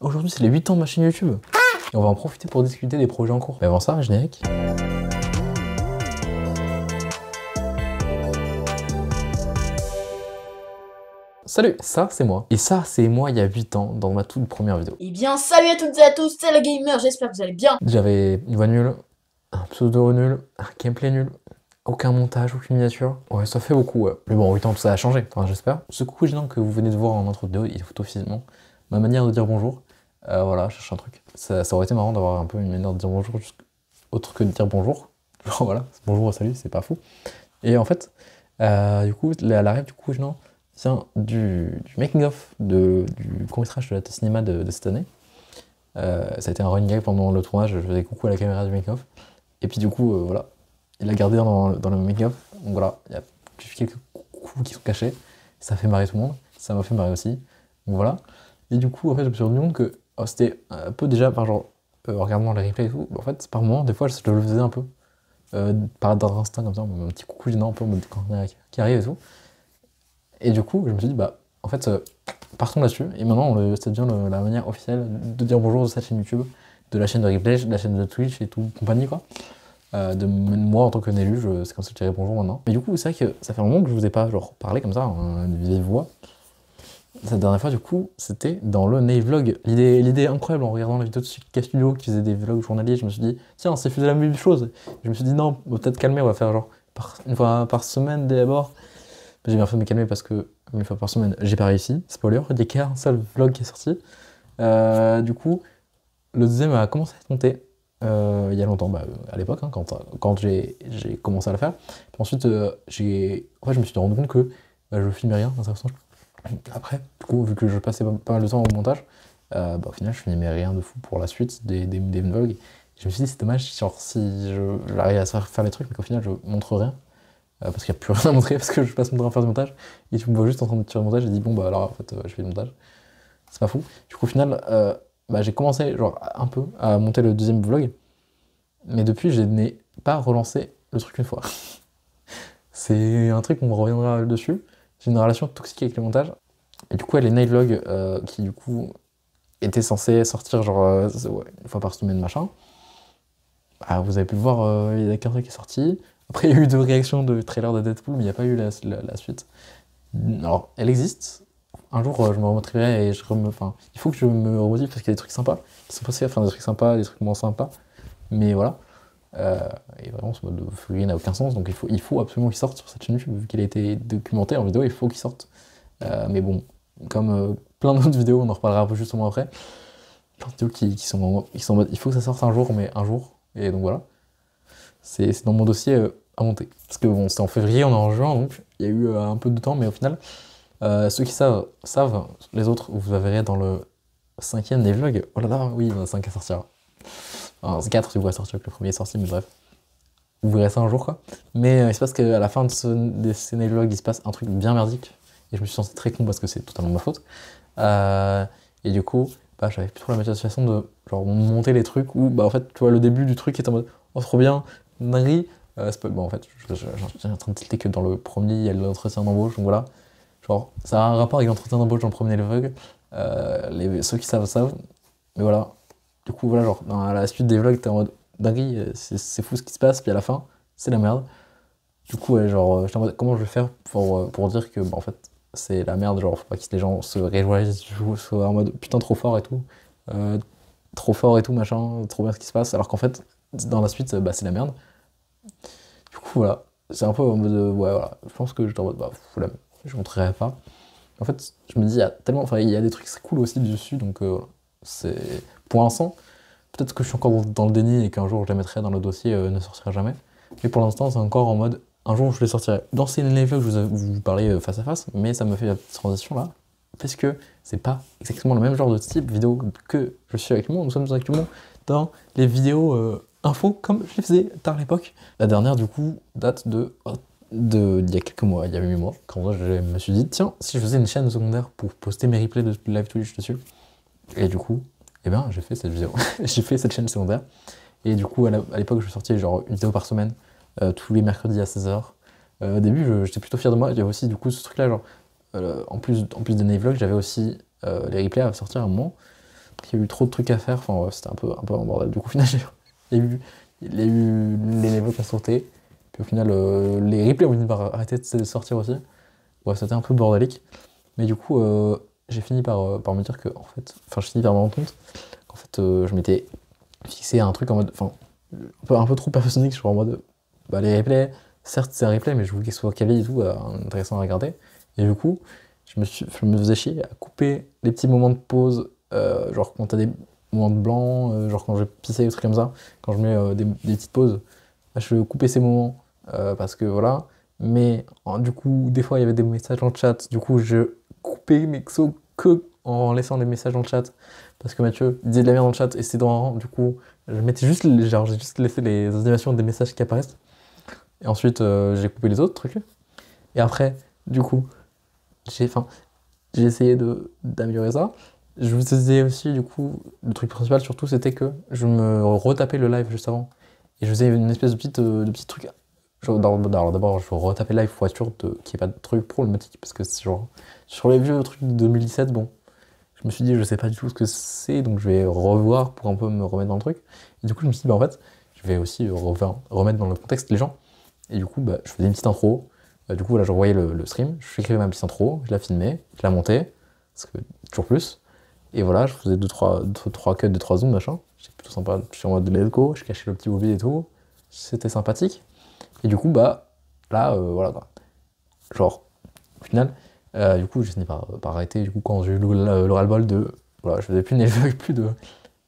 Aujourd'hui, c'est les 8 ans de ma chaîne YouTube. Et on va en profiter pour discuter des projets en cours. Mais avant ça, générique. Salut, ça c'est moi. Et ça c'est moi il y a 8 ans dans ma toute première vidéo. Eh bien, salut à toutes et à tous, c'est le gamer, j'espère que vous allez bien. J'avais une voix nulle, un pseudo nul, un gameplay nul, aucun montage, aucune miniature. Ouais, ça fait beaucoup, ouais. Mais bon, en 8 ans, tout ça a changé, enfin j'espère. Ce coucou gênant que vous venez de voir en intro vidéo, il est officiellement ma manière de dire bonjour. Voilà, je cherche un truc. Ça aurait été marrant d'avoir un peu une manière de dire bonjour, autre que de dire bonjour. Genre voilà, bonjour, salut, c'est pas fou. Et en fait, du coup, la rêve du coucou gênant vient du making-of du court-métrage de la cinéma de cette année. Ça a été un running gag pendant le tournage, je faisais coucou à la caméra du make-off. Et puis du coup, voilà, il l'a gardé dans le make-off. Donc voilà, il y a quelques coucous qui sont cachés. Ça fait marrer tout le monde, ça m'a fait marrer aussi. Donc voilà. Et du coup, en fait, je me suis rendu compte que c'était un peu déjà, par genre, en regardant les replays et tout, en fait, par moments, des fois, je le faisais un peu. Par instinct comme ça, un petit coucou gênant un peu en mode quand qui arrive et tout. Et du coup, je me suis dit, bah, en fait, partons là-dessus. Et maintenant, ça devient la manière officielle de dire bonjour de cette chaîne YouTube, de la chaîne de replay, de la chaîne de Twitch et tout, compagnie, quoi. De moi, en tant que Nélu, c'est comme ça que je dirais bonjour maintenant. Mais du coup, c'est vrai que ça fait un moment que je vous ai pas, genre, parlé comme ça, une vieille voix. Cette dernière fois, du coup, c'était dans le Navlog. L'idée incroyable en regardant la vidéo de K-Studio qui faisait des vlogs journaliers, je me suis dit, tiens, c'est faisait la même chose. Je me suis dit, non, on va peut-être calmer, on va faire genre une fois par semaine d'abord. J'ai bien fait de me calmer parce que une fois par semaine, j'ai pas réussi. Spoiler, il n'y a qu'un seul vlog qui est sorti. Du coup, le deuxième a commencé à être monté il y a longtemps, à l'époque, hein, quand j'ai commencé à le faire. Puis ensuite, en fait, je me suis rendu compte que je filmais rien, intéressant. Après, du coup, vu que je passais pas mal de temps au montage, au final, je filmais rien de fou pour la suite des vlogs. Je me suis dit, c'est dommage, genre, si j'arrive à faire les trucs, mais qu'au final, je montre rien. Parce qu'il n'y a plus rien à montrer, parce que je passe mon temps à faire du montage, et tu me vois juste en train de tirer le montage, j'ai dit bon bah alors en fait je fais le montage. C'est pas fou. Du coup au final, j'ai commencé genre un peu à monter le deuxième vlog, mais depuis je n'ai pas relancé le truc une fois. C'est un truc, on reviendra dessus. J'ai une relation toxique avec le montage. Et du coup les night vlogs qui du coup étaient censés sortir genre ouais, une fois par semaine machin. Vous avez pu le voir, il y a qu'un truc qui est sorti. Après, il y a eu deux réactions de trailer de Deadpool, mais il n'y a pas eu la suite. Alors, elle existe. Un jour, je me remotiverai et enfin, il faut que je me remotive parce qu'il y a des trucs sympas qui sont passés, enfin des trucs sympas, des trucs moins sympas. Mais voilà. Et vraiment, ce mode de Fury n'a aucun sens, donc il faut absolument qu'il sorte sur cette chaîne YouTube. Vu qu'il a été documenté en vidéo, il faut qu'il sorte. Mais bon, comme plein d'autres vidéos, on en reparlera un peu justement après. Plein de vidéos qui sont en mode il faut que ça sorte un jour, mais un jour. Et donc voilà. C'est dans mon dossier à monter. Parce que bon, c'était en février, on est en juin, donc il y a eu un peu de temps, mais au final, ceux qui savent, les autres, vous verrez dans le 5ème des vlogs. Oh là là, oui, il y en a 5 à sortir. Enfin, c'est 4 du coup à sortir, que le premier est sorti, mais bref. Vous verrez ça un jour, quoi. Mais il se passe qu'à la fin de ces vlogs, il se passe un truc bien merdique. Et je me suis senti très con parce que c'est totalement ma faute. Et du coup, j'avais plus trop la motivation de genre monter les trucs où, en fait, tu vois, le début du truc est en mode, oh, trop bien, dinguerie. En fait, j'ai en train de tilter que dans le premier, il y a l'entretien d'embauche, donc voilà. Genre, ça a un rapport avec l'entretien d'embauche dans le premier vlog. Ceux qui savent. Mais voilà. Du coup, voilà, genre, dans la suite des vlogs, t'es en mode, dinguerie, c'est fou ce qui se passe, puis à la fin, c'est la merde. Du coup, ouais, genre, j'étais en mode, comment je vais faire pour dire que, en fait, c'est la merde, genre, faut pas que les gens se réjouissent, soient en mode, putain, trop fort et tout. Trop fort et tout, machin, trop bien ce qui se passe, alors qu'en fait, dans la suite, c'est la merde. Du coup, voilà, c'est un peu en mode, ouais, voilà, je pense que j'étais en mode, flemme, je montrerai pas. En fait, je me dis, il y a tellement, enfin, il y a des trucs cool aussi dessus, donc c'est, pour l'instant, peut-être que je suis encore dans le déni et qu'un jour je les mettrai dans le dossier, ne sortira jamais. Mais pour l'instant, c'est encore en mode, un jour je les sortirai. Dans ces lives que vous parlez face à face, mais ça me fait la petite transition là, parce que c'est pas exactement le même genre de type vidéo que je suis avec moi. Nous sommes actuellement dans les vidéos info comme je les faisais tard à l'époque. La dernière, du coup, date d'il y a quelques mois, il y a 8 mois, quand moi je me suis dit, tiens, si je faisais une chaîne secondaire pour poster mes replays de live Twitch dessus. Et du coup, j'ai fait cette vidéo. J'ai fait cette chaîne secondaire. Et du coup, à l'époque, je sortais genre une vidéo par semaine, tous les mercredis à 16h. Au début, j'étais plutôt fier de moi. Il y avait aussi du coup ce truc-là, genre, en plus des vlogs, j'avais aussi les replays à sortir à un moment. qu'il y a eu trop de trucs à faire, enfin ouais, c'était un peu un bordel. Du coup, au final, il y a eu les niveaux qui ont sauté, puis au final, les replays ont fini par arrêter de sortir aussi. Ouais, c'était un peu bordélique, mais du coup, j'ai fini par me dire que, en fait, enfin, je finis par me rendre compte qu'en fait, je m'étais fixé à un truc en mode, enfin, un peu trop perfectionniste, genre en mode, bah, les replays, certes, c'est un replay, mais je voulais qu'il soit quali et tout, intéressant à regarder. Et du coup, je me faisais chier à couper les petits moments de pause, genre quand t'as des moments de blanc, genre quand je vais pisser ou trucs comme ça, quand je mets des petites pauses, bah, je coupais ces moments parce que voilà. Mais du coup, des fois il y avait des messages dans le chat, du coup je coupais mes XO que en laissant les messages dans le chat parce que Mathieu disait de la merde dans le chat et c'était dans du coup, je mettais juste, genre j'ai juste laissé les animations des messages qui apparaissent. Et ensuite j'ai coupé les autres trucs. Et après, du coup, enfin, j'ai essayé d'améliorer ça. Je vous disais aussi, du coup, le truc principal surtout, c'était que je me retapais le live juste avant. Et je faisais une espèce de petit truc. Alors d'abord, je retapais le live pour être sûr qu'il n'y ait pas de truc problématique. Parce que c'est genre, sur les vieux trucs de 2017, bon, je me suis dit, je sais pas du tout ce que c'est, donc je vais revoir pour un peu me remettre dans le truc. Et du coup, je me suis dit, bah en fait, je vais aussi remettre dans le contexte les gens. Et du coup, bah, je faisais une petite intro. Du coup, là, je revoyais le stream, je écrivais ma petite intro, je la filmais, je la montais, parce que toujours plus. Et voilà, je faisais 2-3 cuts, 2-3 zooms, machin. C'était plutôt sympa. Je suis en mode let's go, je cachais le petit mobile et tout. C'était sympathique. Et du coup, bah, là, voilà, quoi. Genre, au final, du coup, j'ai fini par arrêter. Du coup, quand j'ai eu le ras-le-bol de. Voilà, je faisais plus les vlogs, plus de.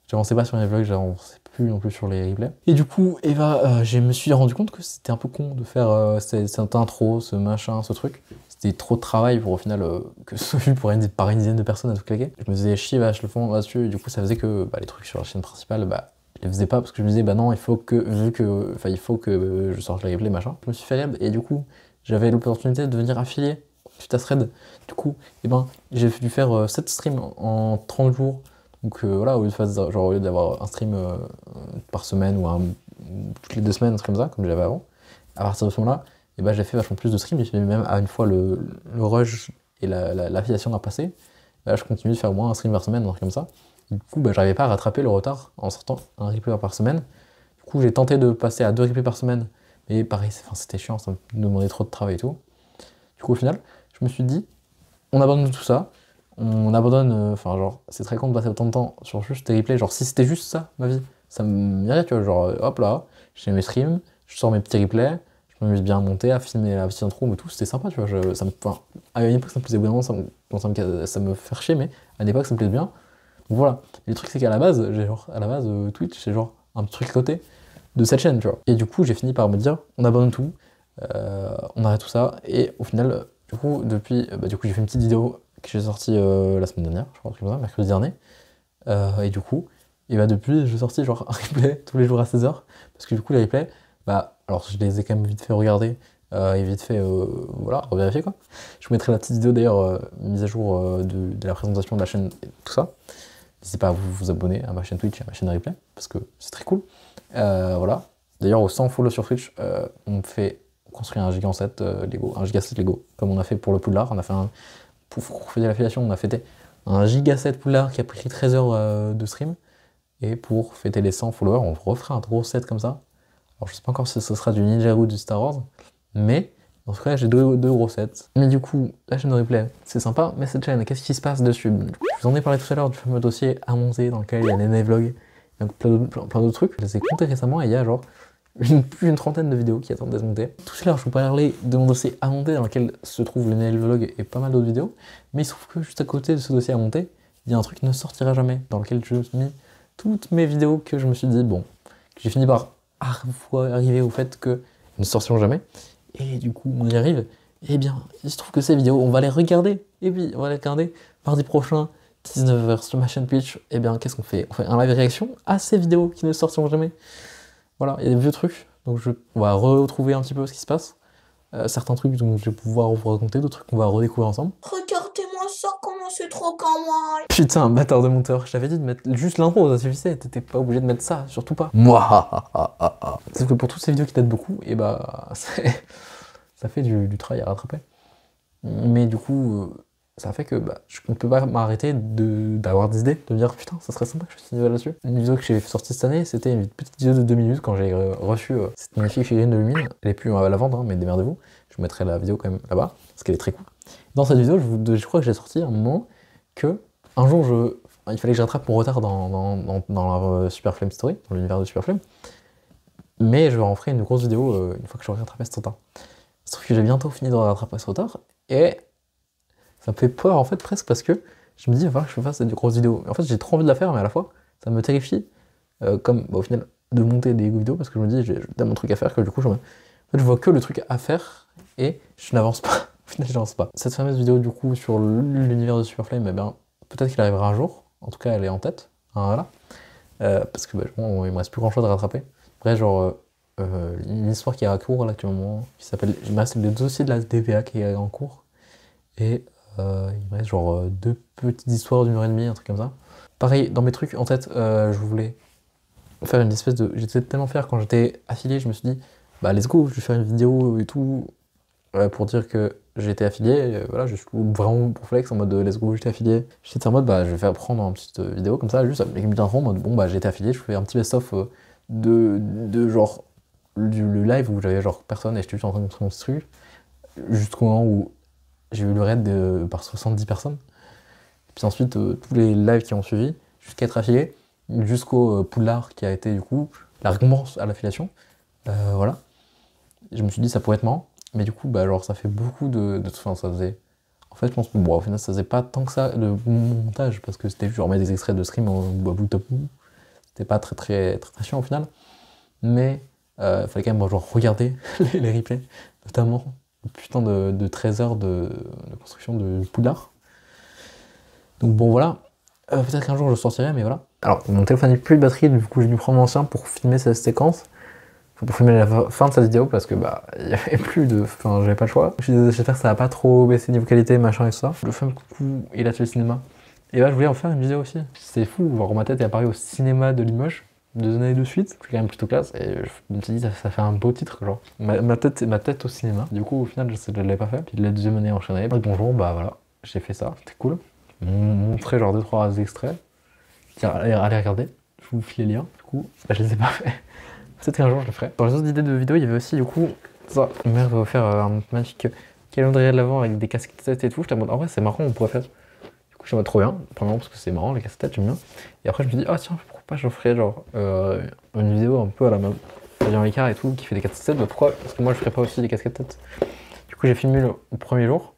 J'avançais pas sur les vlogs, j'avançais plus non plus sur les replays. Et du coup, Eva, je me suis rendu compte que c'était un peu con de faire cette intro, ce machin, ce truc. C'était trop de travail pour au final que ce soit vu par une dizaine de personnes à tout claquer. Je me faisais chier vachement là-dessus, et du coup, ça faisait que bah, les trucs sur la chaîne principale, bah, je les faisais pas parce que je me disais, bah non, il faut que je sorte le replay, machin. Je me suis fait raid, et du coup, j'avais l'opportunité de devenir affilié suite à ce raid. Du coup, eh ben, j'ai dû faire 7 streams en 30 jours. Donc voilà, au lieu d'avoir un stream par semaine ou toutes les 2 semaines, un truc comme ça, comme j'avais avant, à partir de ce moment-là, et ben, j'ai fait vachement plus de streams. J'ai fait même à une fois le rush et l'affiliation à passer. Là, je continue de faire au moins un stream par semaine, un truc comme ça. Et du coup, bah, j'arrivais pas à rattraper le retard en sortant un replay par semaine. Du coup, j'ai tenté de passer à 2 replays par semaine, mais pareil, c'était chiant, ça me demandait trop de travail et tout. Du coup, au final, je me suis dit, on abandonne tout ça. On abandonne, enfin genre, c'est très con de passer autant de temps sur juste des replays, genre si c'était juste ça, ma vie, ça m'irait, tu vois, genre, hop là, je fais mes streams, je sors mes petits replays, je m'amuse bien à monter, à filmer la petite intro, mais tout, c'était sympa, tu vois, enfin, à une époque ça me plaisait vraiment, ça me fait chier, mais à une époque ça me plaisait bien, donc voilà. Et le truc c'est qu'à la base, Twitch, c'est genre un petit truc à côté de cette chaîne, tu vois, et du coup j'ai fini par me dire, on abandonne tout, on arrête tout ça, et au final, du coup, j'ai fait une petite vidéo que j'ai sorti la semaine dernière, je crois, comme ça, mercredi dernier. Et du coup, et bah depuis, j'ai sorti genre un replay tous les jours à 16h. Parce que du coup, les replays, bah, alors je les ai quand même vite fait regarder et vite fait, voilà, revérifier quoi. Je vous mettrai la petite vidéo d'ailleurs, mise à jour de la présentation de la chaîne et tout ça. N'hésitez pas à vous abonner à ma chaîne Twitch et à ma chaîne replay, parce que c'est très cool. Voilà. D'ailleurs, au 100 follow sur Twitch, on construit un giga 7 Lego, un giga 7 Lego, comme on a fait pour le Poudlard. On a fait pour fêter l'affiliation, on a fêté un giga 7 Poudlard qui a pris 13 heures de stream. Et pour fêter les 100 followers, on refera un gros set comme ça. Alors je sais pas encore si ce sera du Ninjago ou du Star Wars, mais en tout cas j'ai deux gros sets. Mais du coup, la chaîne de replay, c'est sympa, mais cette chaîne, qu'est-ce qui se passe dessus? Je vous en ai parlé tout à l'heure du fameux dossier à monter dans lequel il y a les vlogs, donc plein d'autres trucs. Je les ai comptés récemment et il y a genre plus d'une trentaine de vidéos qui attendent d'être montées. Tout cela, je vous parlais de mon dossier à monter dans lequel se trouve le Nail Vlog et pas mal d'autres vidéos. Mais il se trouve que juste à côté de ce dossier à monter, il y a un truc qui ne sortira jamais, dans lequel je me mis toutes mes vidéos que je me suis dit, bon, que j'ai fini par arriver au fait qu'elles ne sortiront jamais. Et du coup, on y arrive. Et bien, il se trouve que ces vidéos, on va les regarder. Et puis, on va les regarder mardi prochain, 19h sur ma chaîne Twitch. Et bien, qu'est-ce qu'on fait? On fait un live réaction à ces vidéos qui ne sortiront jamais. Voilà, il y a des vieux trucs, donc on va retrouver un petit peu ce qui se passe. Certains trucs dont je vais pouvoir vous raconter, d'autres trucs qu'on va redécouvrir ensemble. Regardez-moi ça, comment c'est trop kawaii. Putain, un bâtard de monteur, je t'avais dit de mettre juste l'intro, ça suffisait, t'étais pas obligé de mettre ça, surtout pas. Moi. Sauf que pour toutes ces vidéos qui datent beaucoup, et bah ça fait du travail à rattraper. Mais du coup, ça fait que je ne peux pas m'arrêter d'avoir des idées, de me dire putain, ça serait sympa que je fasse une vidéo là-dessus. Une vidéo que j'ai sortie cette année, c'était une petite vidéo de 2 minutes quand j'ai reçu cette magnifique figurine de Lumine. Elle est plus à la vente, hein, mais démerdez-vous. Je vous mettrai la vidéo quand même là-bas, parce qu'elle est très cool. Dans cette vidéo, je crois que j'ai sorti à un moment que un jour, il fallait que je rattrape mon retard dans la Super Flame Story, dans l'univers de Super Flame. Mais je en ferai une grosse vidéo une fois que j'aurai rattrapé ce retard. Sauf que j'ai bientôt fini de rattraper ce retard, et ça me fait peur en fait presque parce que je me dis, il va falloir que je fasse une grosse vidéo. En fait, j'ai trop envie de la faire, mais à la fois, ça me terrifie, au final, de monter des vidéos parce que je me dis, j'ai tellement de trucs à faire que du coup, en fait, je vois que le truc à faire et je n'avance pas. Au final, j'avance pas. Cette fameuse vidéo, du coup, sur l'univers de Super Flame, eh bien, peut-être qu'il arrivera un jour. En tout cas, elle est en tête. Hein, voilà. Parce que bon, il me reste plus grand chose à rattraper. Après, genre, une histoire qui est à court là actuellement, qui s'appelle. Il me reste le dossier de la DVA qui est en cours. Et il me reste genre 2 petites histoires d'1h30, un truc comme ça. Pareil, dans mes trucs en tête, je voulais faire une espèce de. J'étais tellement fier quand j'étais affilié, je me suis dit, let's go, je vais faire une vidéo et tout, pour dire que j'étais affilié. Voilà, je suis vraiment pour flex en mode let's go, j'étais affilié. J'étais en mode, je vais faire prendre une petite vidéo comme ça, juste avec une petite info en mode, bon, j'étais affilié, je fais un petit best-of de genre le live où j'avais genre personne et j'étais juste en train de montrer mon petit truc, jusqu'au moment où j'ai eu le raid par 70 personnes. Et puis ensuite, tous les lives qui ont suivi, jusqu'à être affilié, jusqu'au Poulard qui a été du coup la récompense à l'affiliation. Voilà. Et je me suis dit, ça pourrait être marrant. Mais du coup, genre, ça fait beaucoup enfin, ça faisait. En fait, je pense que au final, ça faisait pas tant que ça de montage, parce que c'était genre mettre des extraits de stream en bout à bout. C'était pas très chiant au final. Mais il fallait quand même genre regarder les replays, notamment putain de 13 heures de construction de Poudlard. Donc bon voilà, peut-être qu'un jour je sortirai, mais voilà. Alors mon téléphone n'a plus de batterie, du coup j'ai dû prendre l'ancien pour filmer cette séquence. Pour filmer la fin de cette vidéo parce que il y avait plus de. Enfin j'avais pas le choix. J'espère que ça va pas trop baisser niveau qualité, machin et tout ça. Le fameux coucou et la télé cinéma. Et je voulais en faire une vidéo aussi. C'est fou, genre ma tête est apparue au cinéma de Limoges. 2 années de suite, c'est quand même plutôt classe, et je me suis dit, ça fait un beau titre, genre. Ma tête au cinéma. Du coup, au final, je l'avais pas fait. Puis la deuxième année enchaînée. Bonjour, voilà, j'ai fait ça, c'était cool. Montrer genre 2-3 extraits. Allez regarder, je vous file les liens. Du coup, je les ai pas fait. Peut-être qu'un jour je le ferai. Dans les autres idées de vidéo, il y avait aussi, du coup, ça. Ma mère va faire un magique calendrier de l'avant avec des casquettes et tout. J'étais en mode, en vrai, c'est marrant, on pourrait faire. Je me trop bien, premièrement parce que c'est marrant, les casquettes, j'aime bien. Et après, je me dis, tiens, pourquoi pas je ferais genre une vidéo un peu à la même Fabien Ricard et tout, qui fait des casquettes. Pourquoi? Parce que moi, je ferais pas aussi des casquettes. Du coup, j'ai filmé le premier jour.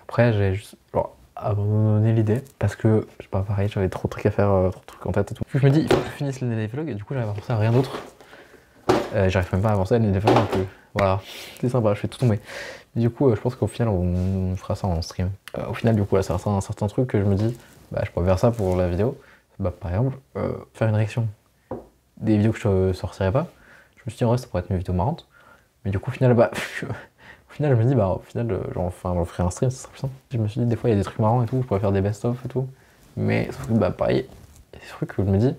Après, j'ai juste abandonné l'idée parce que, je sais pas, pareil, j'avais trop de trucs à faire, trop de trucs en tête et tout. Du coup, je me dis, il faut que je finisse les vlogs et du coup, j'arrive à penser à rien d'autre. J'arrive même pas à avancer à les vlogs non plus. Voilà, c'est sympa, je fais tout tomber. Du coup, je pense qu'au final, on fera ça en stream. Au final, du coup, là, c'est un certain truc que je me dis, je pourrais faire ça pour la vidéo. Par exemple, faire une réaction des vidéos que je sortirais pas. Je me suis dit, en vrai, ça pourrait être une vidéo marrante. Mais du coup, au final, au final, je me dis, au final, j'en ferai un stream, ça serait plus simple. Je me suis dit, des fois, il y a des trucs marrants et tout, je pourrais faire des best-of et tout. Mais, sauf que, pareil, il y a des trucs que je me dis,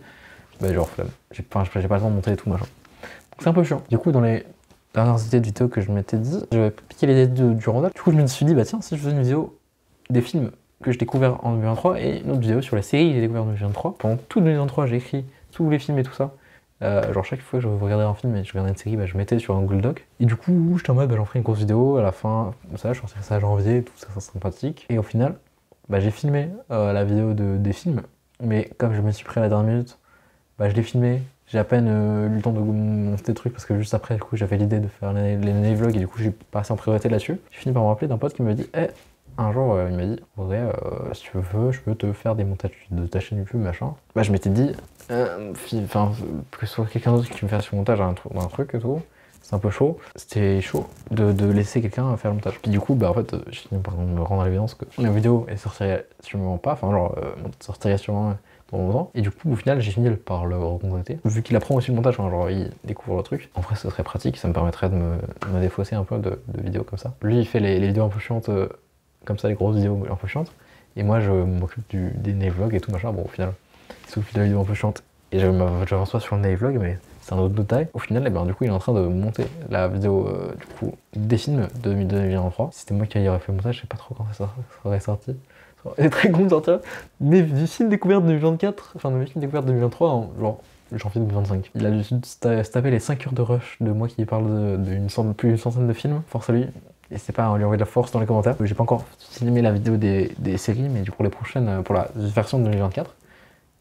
genre, j'ai pas le temps de monter et tout, machin. Donc, c'est un peu chiant. Du coup, dans les dernières idées de vidéo que je m'étais dit, j'avais piqué l'idée du randall. Du coup, je me suis dit, tiens, si je faisais une vidéo des films que j'ai découvert en 2023 et une autre vidéo sur la série que j'ai découvert en 2023. Pendant tout 2023, j'ai écrit tous les films et tout ça. Genre, chaque fois que je regardais un film et je regardais une série, je mettais sur un Google Doc. Et du coup, j'étais en mode, j'en ferai une grosse vidéo à la fin. Ça, je sortirai ça à janvier, tout ça, ça serait sympathique. Et au final, j'ai filmé la vidéo des films. Mais comme je me suis pris à la dernière minute, je l'ai filmé. J'ai à peine eu le temps de monter des trucs parce que juste après, du coup, j'avais l'idée de faire les vlogs et du coup, j'ai passé en priorité là-dessus. J'ai fini par me rappeler d'un pote qui me dit, un jour, il m'a dit, Audrey, si tu veux, je peux te faire des montages de ta chaîne YouTube, machin. Je m'étais dit, que ce soit quelqu'un d'autre qui me fasse le montage d'un truc et tout, c'est un peu chaud. C'était chaud de laisser quelqu'un faire le montage. Puis du coup, en fait, j'ai fini par me rendre à l'évidence que la vidéo, elle sortirait sûrement pas, sortirait sûrement dans longtemps. Et du coup, au final, j'ai fini par le recontacter. Vu qu'il apprend aussi le montage, il découvre le truc. En vrai, ce serait pratique, ça me permettrait de me défausser un peu de vidéos comme ça. Lui, il fait les vidéos un peu chiantes, comme ça, les grosses vidéos un peu chiantes. Et moi, je m'occupe des vlogs et tout machin. Bon, au final, il s'occupe de la vidéo un peu chiante. Et j'avance pas sur le vlog, mais c'est un autre détail. Au final, et ben, du coup, il est en train de monter la vidéo du coup, des films de 2023. Si c'était moi qui aurais fait le montage, je sais pas trop quand ça serait sorti. C'est très con de sortir. Mais du film découvert de 2024, enfin de mes films découverts de 2023, en, genre janvier 2025. Il a dû se taper les 5 heures de rush de moi qui parle d'une plus d'une centaine de films. Force à lui. N'hésitez pas à lui envoyer de la force dans les commentaires. J'ai pas encore filmé la vidéo des séries, mais du coup, les prochaines, pour la version de 2024,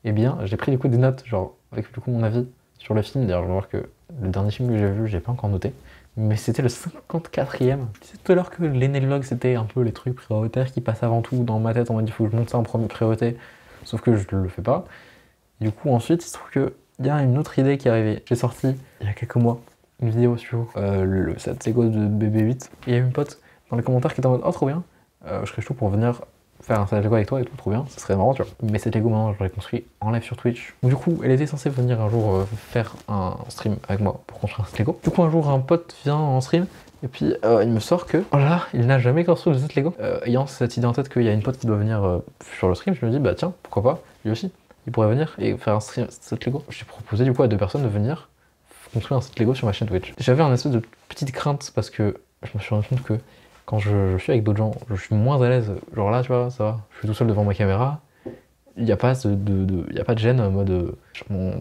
eh bien, j'ai pris du coup des notes, genre, avec du coup mon avis sur le film. D'ailleurs, je vais voir que le dernier film que j'ai vu, j'ai pas encore noté. Mais c'était le 54e. Je disais tout à l'heure que les vlogs, c'était un peu les trucs prioritaires qui passent avant tout dans ma tête. On m'a dit, il faut que je monte ça en première priorité. Sauf que je le fais pas. Et du coup, ensuite, il se trouve qu'il y a une autre idée qui est arrivée. J'ai sorti, il y a quelques mois, une vidéo sur le set Lego de BB8. Et il y a eu une pote dans les commentaires qui était en mode, oh, trop bien. Je serais chaud pour venir faire un set Lego avec toi et tout, trop bien, ça serait marrant, tu vois. Mais cet Lego, maintenant, je l'ai construit en live sur Twitch. Donc, du coup, elle était censée venir un jour faire un stream avec moi pour construire un set Lego. Du coup, un jour, un pote vient en stream et puis il me sort que, oh là là, il n'a jamais construit de set Lego. Ayant cette idée en tête qu'il y a une pote qui doit venir sur le stream, je me dis, bah tiens, pourquoi pas, lui aussi, il pourrait venir et faire un stream set Lego. J'ai proposé du coup à 2 personnes de venir construire un set Lego sur ma chaîne Twitch. J'avais un espèce de petite crainte parce que je me suis rendu compte que quand je suis avec d'autres gens, je suis moins à l'aise. Genre là, tu vois, ça va, je suis tout seul devant ma caméra. Il n'y a pas de gêne en mode. Mon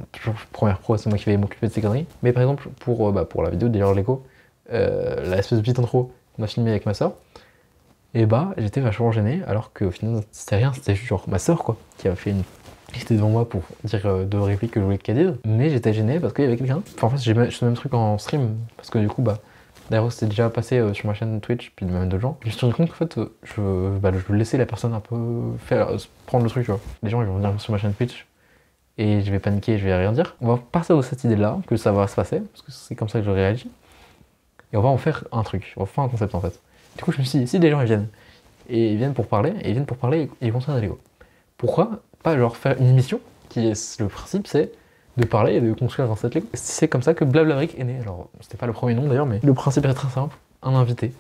première pro, c'est moi qui vais m'occuper de ces conneries. Mais par exemple, pour la vidéo d'ailleurs Lego, la espèce de petite intro qu'on a filmé avec ma soeur, et bah j'étais vachement gêné alors qu'au final c'était rien, c'était juste genre ma soeur quoi, qui avait fait une. Qui était devant moi pour dire 2 répliques que je voulais qu'elle dise. Mais j'étais gêné parce qu'il y avait quelqu'un. Enfin, en fait, j'ai ce même truc en stream parce que du coup, d'ailleurs, c'était déjà passé sur ma chaîne Twitch, puis même d'autres gens. Je me suis rendu compte qu'en fait, je veux laisser la personne un peu prendre le truc, tu vois. Les gens, ils vont venir sur ma chaîne Twitch et je vais paniquer, je vais rien dire. On va partir de cette idée-là, que ça va se passer, parce que c'est comme ça que je réagis. Et on va en faire un truc, on va faire un concept en fait. Du coup, je me suis dit, si des gens ils viennent pour parler, et ils vont faire des Lego. Pourquoi pas genre faire une émission qui est le principe, c'est de parler et de construire un set Lego. C'est comme ça que Blablabrick est né. Alors, c'était pas le premier nom d'ailleurs, mais le principe est très simple. Un invité,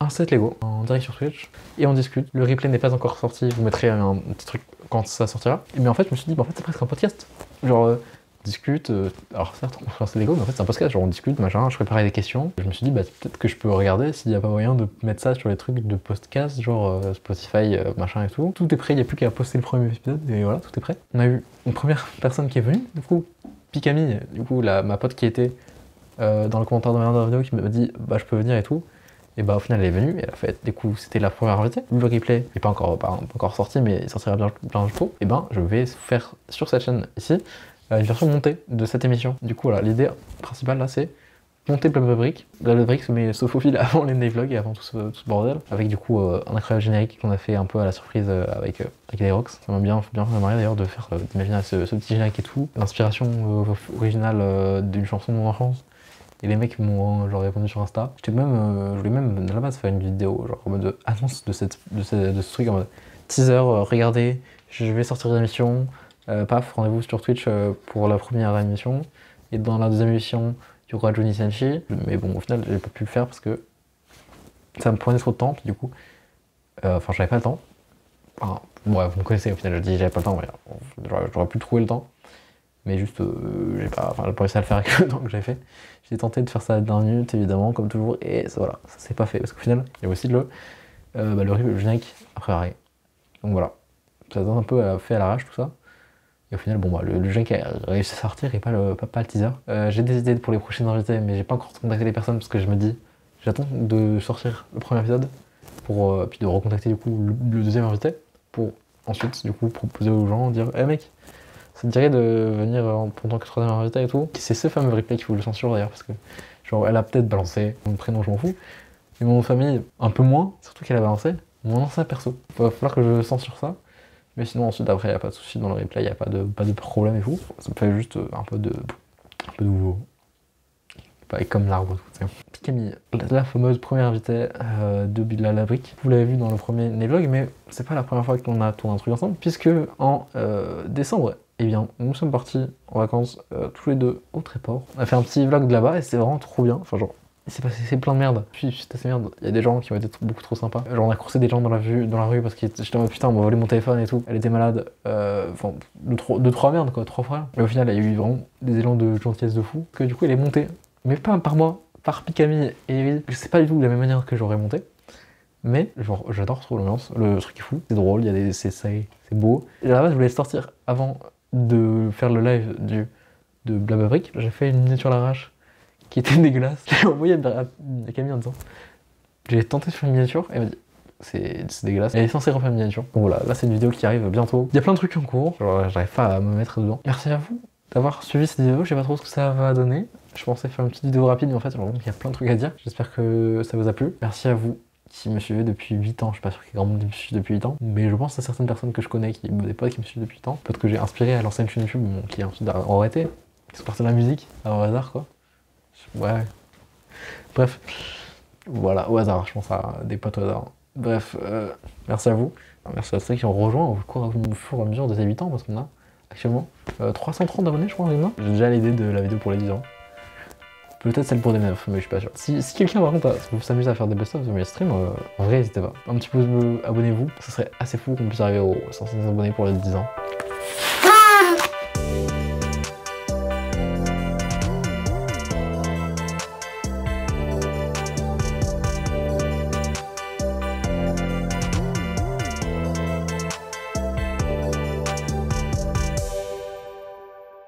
un set Lego en direct sur Twitch, et on discute. Le replay n'est pas encore sorti, je vous mettrai un petit truc quand ça sortira. Mais en fait, je me suis dit, en fait, c'est presque un podcast. Genre, on discute, alors certes, on construit un set Lego, mais en fait, c'est un podcast. Genre, on discute, machin, je préparais des questions. Je me suis dit, peut-être que je peux regarder s'il n'y a pas moyen de mettre ça sur les trucs de podcast, genre Spotify, machin et tout. Tout est prêt, il n'y a plus qu'à poster le premier épisode, et voilà, tout est prêt. On a eu une première personne qui est venue, du coup, Camille, du coup, ma pote qui était dans le commentaire de la vidéo, qui m'a dit, je peux venir et tout. Et au final, elle est venue, et elle a fait, du coup, c'était la première invitée. Le replay n'est pas encore sorti, mais il sortira bien tôt. Et je vais faire sur cette chaîne ici une version montée de cette émission. Du coup, voilà, l'idée principale là, c'est monter Blablabrick. Blablabrick se met sauf au fil avant les vlogs et avant tout ce bordel. Avec du coup un incroyable générique qu'on a fait un peu à la surprise avec les Rocks. Ça m'a bien fait marrer d'ailleurs de faire d'imaginer ce petit générique et tout. L'inspiration originale d'une chanson de mon enfance. Et les mecs m'ont genre répondu sur Insta. Je voulais même à la base faire une vidéo genre en mode annonce de ce truc en mode teaser, regardez, je vais sortir l'émission. Paf, rendez-vous sur Twitch pour la première émission. Et dans la deuxième émission, il y aura Johnny Senshi. Mais bon, au final, j'ai pas pu le faire parce que ça me prenait trop de temps. Puis du coup, j'avais pas le temps. Enfin, vous me connaissez, au final, je dis j'avais pas le temps. J'aurais pu trouver le temps. Mais juste, j'ai pas réussi à le faire avec le temps que j'avais fait. J'ai tenté de faire ça à la dernière minute, évidemment, comme toujours. Et ça s'est pas fait. Parce qu'au final, il y a aussi le générique à préparer. Donc voilà. Ça donne un peu fait à l'arrache tout ça. Et au final, le générique a réussi à sortir et pas le teaser. J'ai des idées pour les prochaines invités, mais j'ai pas encore contacté les personnes parce que je me dis, j'attends de sortir le premier épisode pour puis de recontacter du coup le deuxième invité pour ensuite du coup proposer aux gens, dire, mec, ça te dirait de venir pendant que troisième invité et tout. C'est ce fameux replay qu'il faut le censurer d'ailleurs parce que genre elle a peut-être balancé mon prénom, je m'en fous, mais mon nom de famille un peu moins, surtout qu'elle a balancé mon ancien perso. Il va falloir que je censure ça. Mais sinon ensuite après il n'y a pas de souci dans le replay, il n'y a pas de problème et tout. Ça me fait juste un peu de nouveau. Pas comme l'arbre tout. Camille, la fameuse première invitée de Blablabrick. Vous l'avez vu dans le premier vlog, mais c'est pas la première fois qu'on a tourné un truc ensemble, puisque en décembre, nous sommes partis en vacances tous les deux au Tréport. On a fait un petit vlog de là-bas et c'était vraiment trop bien. Enfin genre, il s'est passé plein de merde. Puis suite à ces merdes, il y a des gens qui ont été beaucoup trop sympas. Genre on a coursé des gens dans la rue parce que j'étais en mode putain on m'a volé mon téléphone et tout. Elle était malade. Enfin, deux, trois merdes quoi, 3 frères. Mais au final, il y a eu vraiment des élans de gentillesse de fou. Que du coup, elle est montée. Mais pas par moi, par Camille et Evie. Je sais pas du tout de la même manière que j'aurais monté. Mais genre j'adore trop l'ambiance, le truc est fou, c'est drôle, il y a des c'est beau. Et à la base je voulais sortir avant de faire le live de Blababrick. J'ai fait une miniature à l'arrache qui était dégueulasse. J'ai envoyé à Camille en disant j'ai tenté de faire une miniature, elle m'a dit c'est dégueulasse. Elle est censée refaire une miniature. Donc voilà, là c'est une vidéo qui arrive bientôt. Il y a plein de trucs en cours, genre j'arrive pas à me mettre dedans. Merci à vous d'avoir suivi cette vidéo, je sais pas trop ce que ça va donner. Je pensais faire une petite vidéo rapide mais en fait il y a plein de trucs à dire. J'espère que ça vous a plu. Merci à vous qui me suivait depuis 8 ans, je suis pas sûr qu'il y ait grand monde qui me suive depuis 8 ans, mais je pense à certaines personnes que je connais, des potes qui me suivent depuis 8 ans, peut-être que j'ai inspiré à l'ancienne chaîne YouTube, bon, qui ensuite a arrêté, qui sont partis de la musique, au hasard quoi. Ouais. Bref, voilà, au hasard, je pense à des potes au hasard. Bref, merci à vous, merci à ceux qui ont rejoint au fur et à mesure des 8 ans, parce qu'on a actuellement 330 abonnés je crois maintenant. J'ai déjà l'idée de la vidéo pour les 10 ans. Peut-être celle pour des meufs, mais je suis pas sûr. Si quelqu'un par contre s'amuse à faire des best-of de mes streams, en vrai n'hésitez pas. Un petit pouce bleu, abonnez-vous, ça serait assez fou qu'on puisse arriver aux 150 abonnés pour les 10 ans.